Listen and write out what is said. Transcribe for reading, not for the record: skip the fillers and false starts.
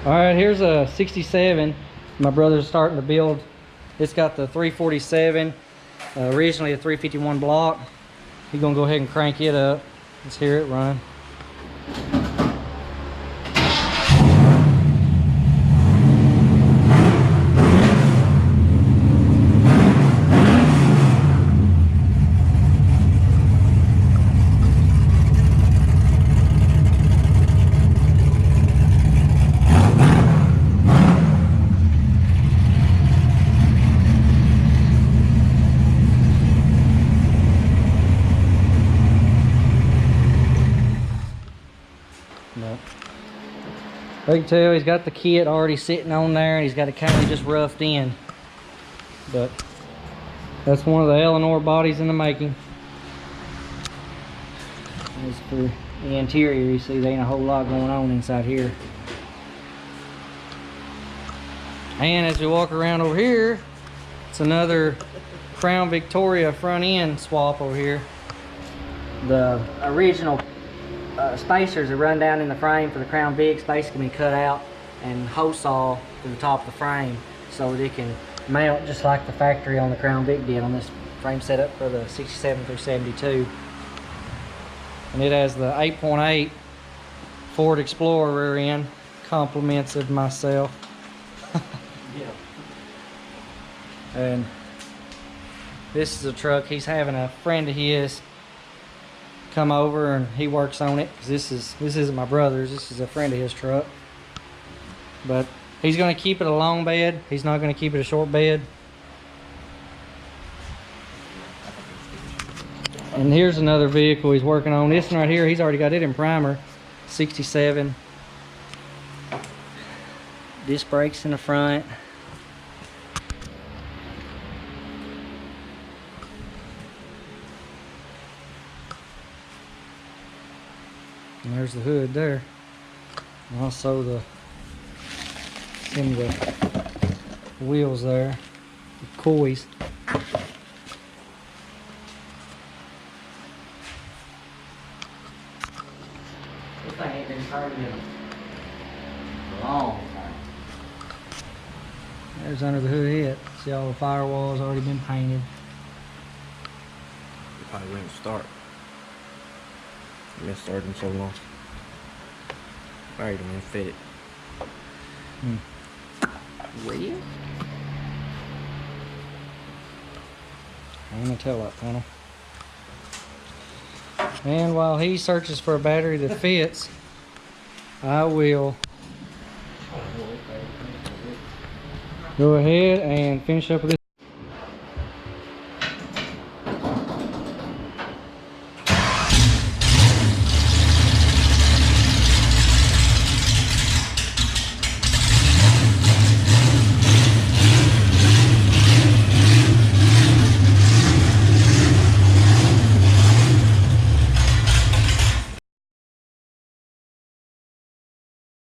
All right, here's a 67. My brother's starting to build. It's got the 347, originally a 351 block. He's gonna go ahead and crank it up. Let's hear it run. No. You can tell he's got the kit already sitting on there, and he's got it kind of just roughed in. But that's one of the Eleanor bodies in the making. As for the interior, you see there ain't a whole lot going on inside here. And as we walk around over here, it's another Crown Victoria front end swap over here. The original spacers that run down in the frame for the Crown Vic space can be cut out and hole saw to the top of the frame so that it can mount just like the factory on the Crown Vic did on this frame setup for the 67 through 72. And it has the 8.8 Ford Explorer rear end, compliments of myself. Yeah. And this is a truck he's having a friend of his come over and he works on it, because this isn't my brother's, this is a friend of his truck. But he's going to keep it a long bed, he's not going to keep it a short bed. And here's another vehicle he's working on. This one right here, he's already got it in primer. 67. Disc brakes in the front. And there's the hood there. And also the wheels there. The coils. This thing ain't been turned in a long time. There's under the hood hit. See all the firewalls already been painted. You probably wouldn't start. I've been starting so long. Alright, I'm gonna fit it. Radio? I'm gonna tell that funnel. And while he searches for a battery that fits, I will go ahead and finish up with this.